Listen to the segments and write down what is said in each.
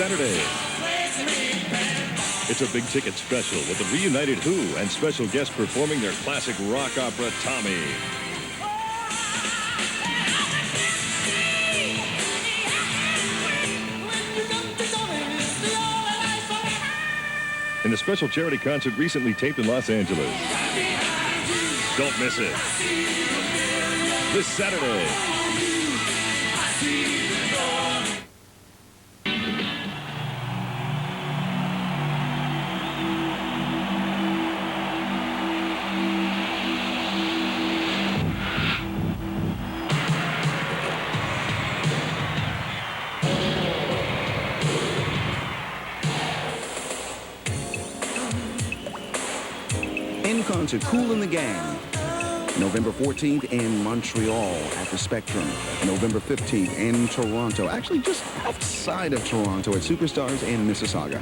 Saturday. It's a big ticket special with the reunited Who and special guests performing their classic rock opera, Tommy. In a special charity concert recently taped in Los Angeles. Don't miss it. This Saturday. In concert, Kool and the Gang. November 14th in Montreal at the Spectrum. November 15th in Toronto. Actually, just outside of Toronto at Superstars in Mississauga.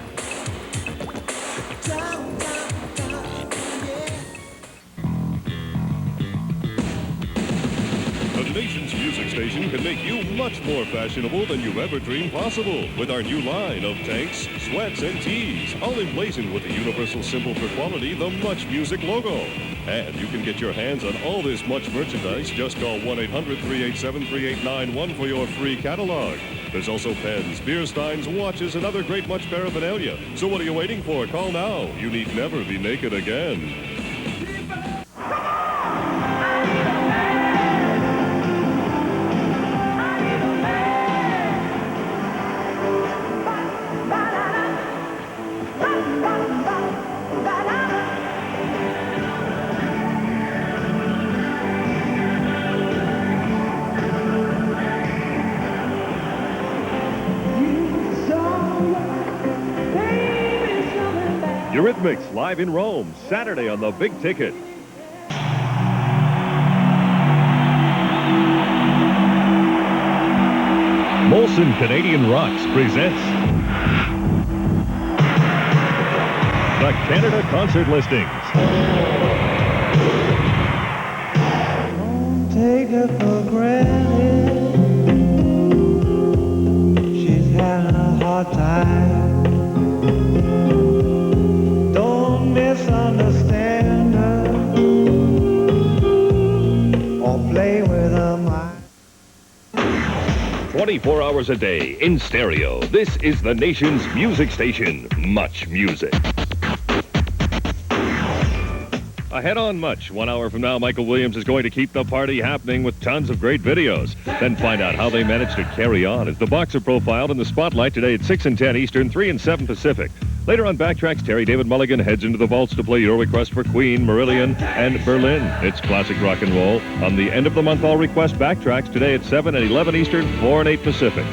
The nation's music station can make you much more fashionable than you ever dreamed possible with our new line of tanks, sweats, and tees, all emblazoned with the universal symbol for quality, the Much Music logo. And you can get your hands on all this Much merchandise. Just call 1-800-387-3891 for your free catalog. There's also pens, beer steins, watches, and other great Much paraphernalia. So what are you waiting for? Call now. You need never be naked again. Eurythmics live in Rome, Saturday on the Big Ticket. Molson Canadian Rocks presents the Canada Concert Listings. Don't take her for granted. She's having a hard time. Misunderstand her or play with her mind. 24 hours a day in stereo. This is the nation's music station, Much Music. Ahead on Much, 1 hour from now, Michael Williams is going to keep the party happening with tons of great videos. Then find out how they managed to carry on as the boxer profiled in the spotlight today at 6 and 10 Eastern, 3 and 7 Pacific. Later on Backtracks, Terry David Mulligan heads into the vaults to play your request for Queen, Marillion, and Berlin. It's classic rock and roll. On the end of the month, all request Backtracks today at 7 and 11 Eastern, 4 and 8 Pacific.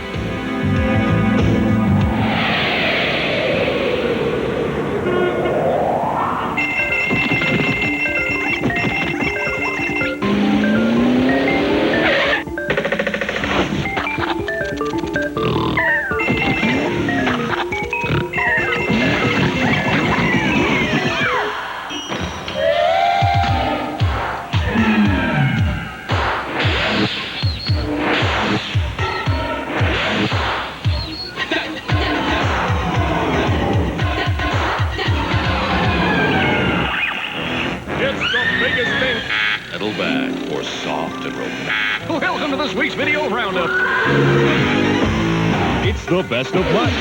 Welcome to this week's video roundup. It's the best of Much.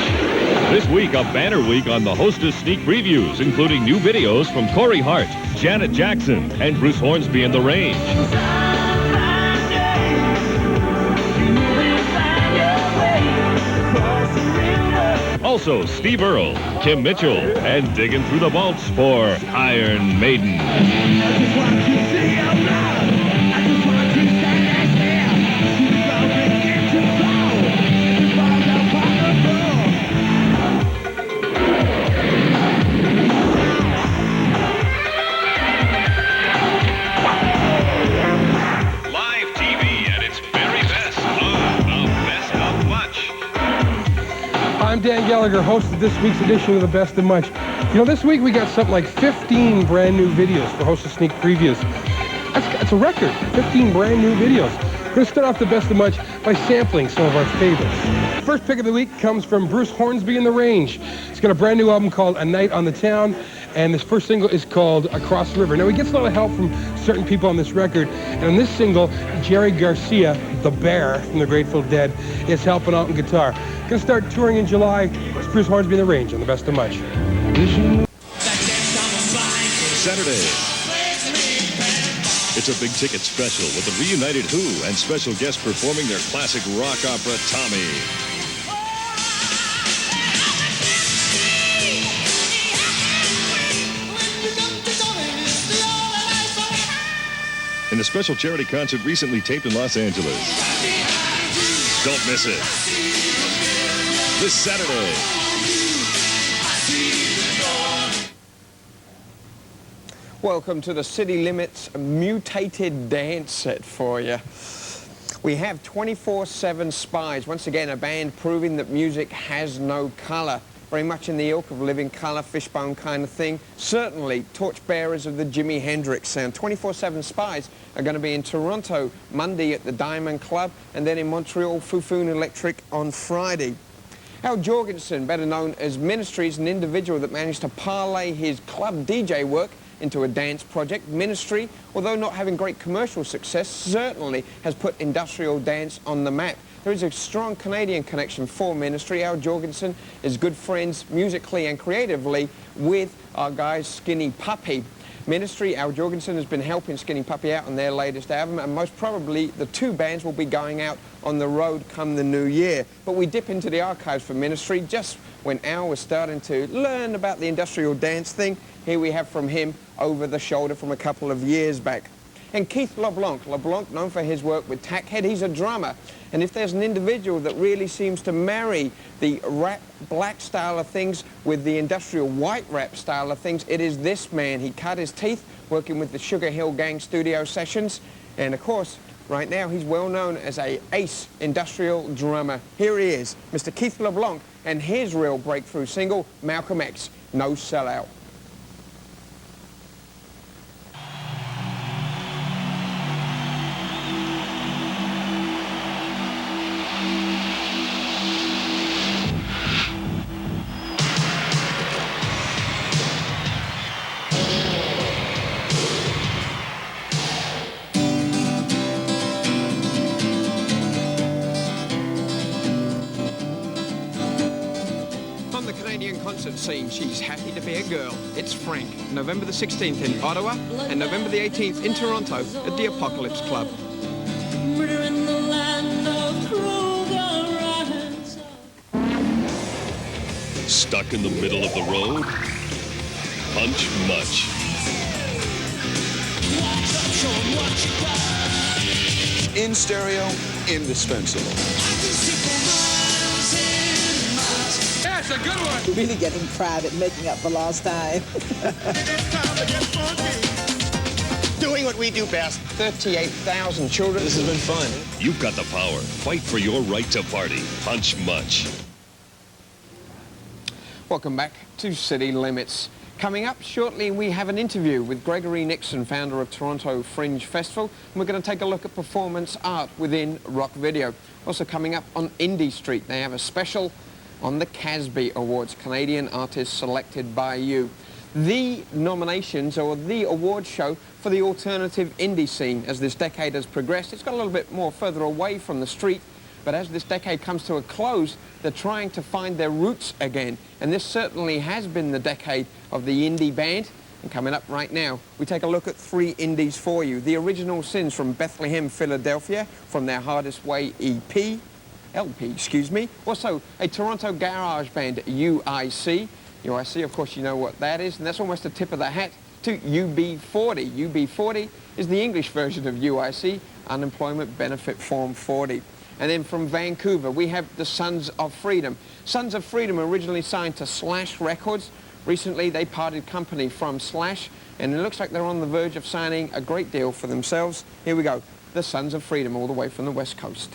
This week, a banner week on the Hostess sneak previews, including new videos from Corey Hart, Janet Jackson, and Bruce Hornsby and the Range. Also, Steve Earle, Kim Mitchell, and digging through the vaults for Iron Maiden. I'm Dan Gallagher, host of this week's edition of The Best of Much. You know, this week we got something like 15 brand new videos for Hostess Sneak Previews. That's a record, 15 brand new videos. going to start off the Best of Much by sampling some of our favorites. First pick of the week comes from Bruce Hornsby and the Range. He's got a brand new album called A Night on the Town, and this first single is called Across the River. Now, he gets a lot of help from certain people on this record, and on this single, Jerry Garcia, the Bear from the Grateful Dead, is helping out on guitar. Going to start touring in July. It's Bruce Hornsby and the Range on the Best of Much. Saturday. It's a big ticket special with the reunited Who and special guests performing their classic rock opera, Tommy. In a special charity concert recently taped in Los Angeles. Don't miss it. This Saturday. Welcome to the City Limits mutated dance set for you. We have 24/7 Spies, once again a band proving that music has no colour. Very much in the ilk of Living Colour, Fishbone kind of thing. Certainly torchbearers of the Jimi Hendrix sound. 24/7 Spies are going to be in Toronto Monday at the Diamond Club, and then in Montreal, Fufun Electric on Friday. Al Jorgensen, better known as Ministry, is an individual that managed to parlay his club DJ work into a dance project. Ministry, although not having great commercial success, certainly has put industrial dance on the map. There is a strong Canadian connection for Ministry. Al Jorgensen is good friends musically and creatively with our guy Skinny Puppy. Ministry, Al Jorgensen has been helping Skinny Puppy out on their latest album, and most probably the two bands will be going out on the road come the new year. But we dip into the archives for Ministry just when Al was starting to learn about the industrial dance thing. Here we have from him Over the Shoulder from a couple of years back. And Keith LeBlanc, known for his work with Tackhead, he's a drummer. And if there's an individual that really seems to marry the rap black style of things with the industrial white rap style of things, it is this man. He cut his teeth working with the Sugar Hill Gang studio sessions. And of course, right now he's well known as a ace industrial drummer. Here he is, Mr. Keith LeBlanc, and his real breakthrough single, Malcolm X, No Sellout. Concert scene, she's happy to be a girl. It's Frank, November the 16th in Ottawa and November the 18th in Toronto at the Apocalypse Club. Stuck in the middle of the road? Punch much. In stereo, indispensable. That's a good one. Really getting proud at making up for lost time. Doing what we do best. 38,000 children. This has been fun. You've got the power. Fight for your right to party. Punch much. Welcome back to City Limits. Coming up shortly, we have an interview with Gregory Nixon, founder of Toronto Fringe Festival, and we're going to take a look at performance art within rock video. Also coming up on Indie Street, they have a special on the Casby Awards, Canadian Artists Selected by You. The nominations, or the award show for the alternative indie scene. As this decade has progressed, it's got a little bit more further away from the street, but as this decade comes to a close, they're trying to find their roots again. And this certainly has been the decade of the indie band. And coming up right now, we take a look at 3 indies for you. The Original Sins from Bethlehem, Philadelphia, from their Hardest Way LP, excuse me. Also, a Toronto garage band, UIC. UIC, of course, you know what that is, and that's almost a tip of the hat to UB40. UB40 is the English version of UIC, Unemployment Benefit Form 40. And then from Vancouver, we have the Sons of Freedom. Sons of Freedom originally signed to Slash Records. Recently, they parted company from Slash, and it looks like they're on the verge of signing a great deal for themselves. Here we go, the Sons of Freedom, all the way from the West Coast.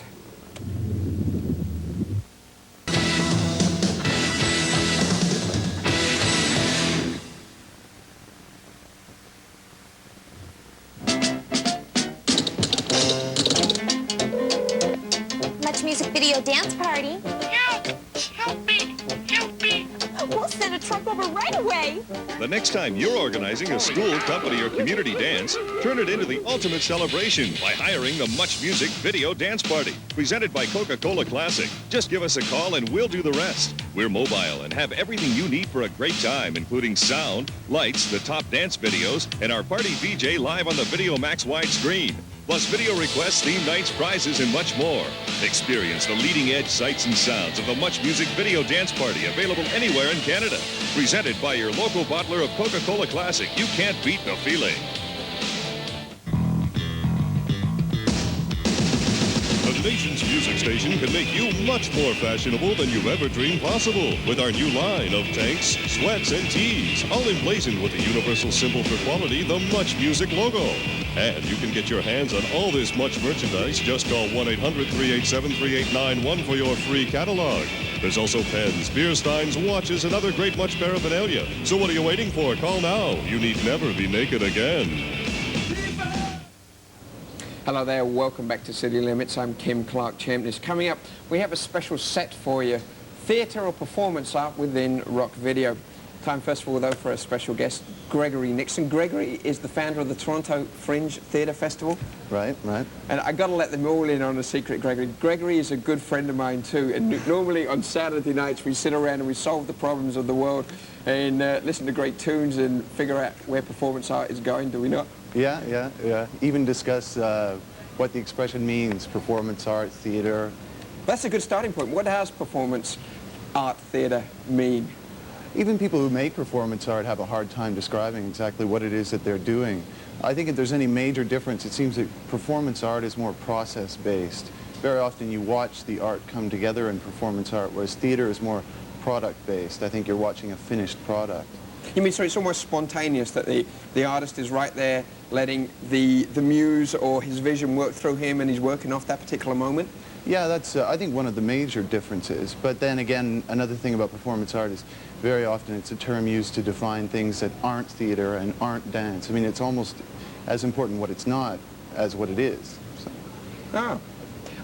dance party. Help! Help me! Help me! We'll send a truck over right away. The next time you're organizing a school, company, or community dance, turn it into the ultimate celebration by hiring the Much Music Video Dance Party, presented by Coca-Cola Classic. Just give us a call and we'll do the rest. We're mobile and have everything you need for a great time, including sound, lights, the top dance videos, and our party VJ live on the Video Max widescreen. Plus video requests, theme nights, prizes, and much more. Experience the leading-edge sights and sounds of the Much Music Video Dance Party, available anywhere in Canada. Presented by your local bottler of Coca-Cola Classic. You can't beat the feeling. The nation's music station can make you much more fashionable than you've ever dreamed possible with our new line of tanks, sweats, and tees, all emblazoned with the universal symbol for quality, the Much Music logo. And you can get your hands on all this Much merchandise. Just call 1-800-387-3891 for your free catalog. There's also pens, beer steins, watches, and other great Much paraphernalia. So what are you waiting for? Call now. You need never be naked again. Hello there, welcome back to City Limits. I'm Kim Clark Champness. Coming up, we have a special set for you. Theatre or performance art within rock video. Time first of all, though, for a special guest, Gregory Nixon. Gregory is the founder of the Toronto Fringe Theatre Festival. Right, right. And I got to let them all in on a secret, Gregory. Gregory is a good friend of mine too, and normally on Saturday nights we sit around and we solve the problems of the world and listen to great tunes and figure out where performance art is going, do we not? Yeah. Even discuss what the expression means, performance art, theater. That's a good starting point. What does performance art theater mean? Even people who make performance art have a hard time describing exactly what it is that they're doing. I think if there's any major difference, it seems that performance art is more process-based. Very often you watch the art come together in performance art, whereas theater is more product-based. I think you're watching a finished product. You mean, so it's almost spontaneous, that the artist is right there letting the muse or his vision work through him and he's working off that particular moment? Yeah, that's, I think, one of the major differences. But then again, another thing about performance art is very often it's a term used to define things that aren't theater and aren't dance. I mean, it's almost as important what it's not as what it is. So. Oh,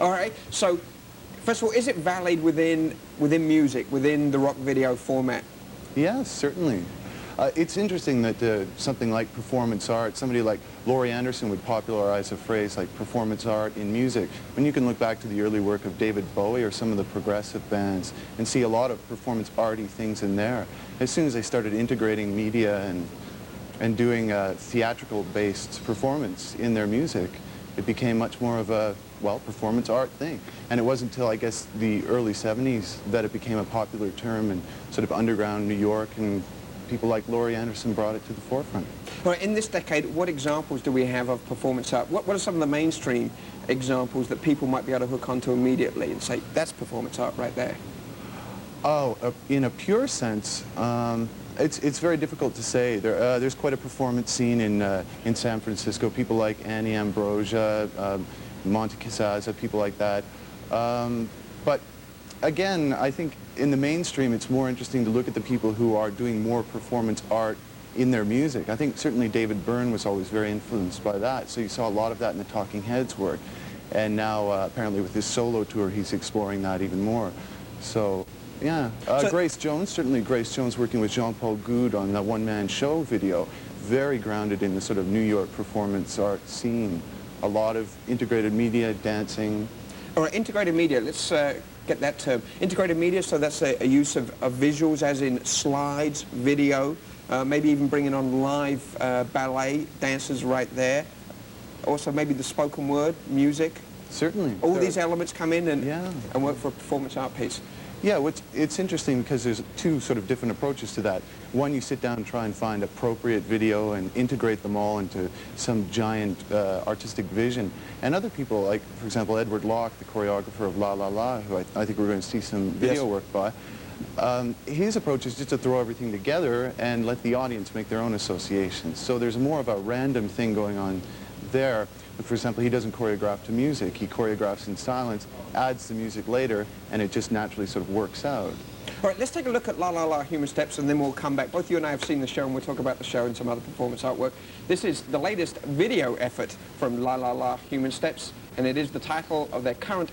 all right. So, first of all, is it valid within music, within the rock video format? Yes, certainly. It's interesting that something like performance art, somebody like Laurie Anderson would popularize a phrase like performance art in music. When you can look back to the early work of David Bowie or some of the progressive bands and see a lot of performance arty things in there. As soon as they started integrating media and doing theatrical-based performance in their music, it became much more of a, well, performance art thing. And it wasn't until, I guess, the early 70s that it became a popular term in sort of underground New York, and people like Laurie Anderson brought it to the forefront. All right, in this decade, what examples do we have of performance art? What are some of the mainstream examples that people might be able to hook onto immediately and say, that's performance art right there? Oh, in a pure sense, it's very difficult to say. There's quite a performance scene in San Francisco. People like Annie Ambrosia, Monte Casaza, people like that. But again, I think in the mainstream, it's more interesting to look at the people who are doing more performance art in their music. I think certainly David Byrne was always very influenced by that. So you saw a lot of that in the Talking Heads work. And now, apparently with his solo tour, he's exploring that even more. So, yeah. Grace Jones, certainly Grace Jones working with Jean-Paul Goude on the One-Man Show video, very grounded in the sort of New York performance art scene. A lot of integrated media, dancing. All right, integrated media, let's get that term. Integrated media, so that's a use of visuals, as in slides, video, maybe even bringing on live ballet dancers right there. Also maybe the spoken word, music. Certainly. All these elements come in and work for a performance art piece. Yeah, it's interesting because there's two sort of different approaches to that. One, you sit down and try and find appropriate video and integrate them all into some giant artistic vision. And other people, like, for example, Edward Locke, the choreographer of La La La, who I think we're going to see some video work by, his approach is just to throw everything together and let the audience make their own associations. So there's more of a random thing going on there. For example, he doesn't choreograph to music. He choreographs in silence, adds the music later, and it just naturally sort of works out. All right, let's take a look at La La La Human Steps, and then we'll come back. Both you and I have seen the show, and we'll talk about the show and some other performance artwork. This is the latest video effort from La La La Human Steps, and it is the title of their current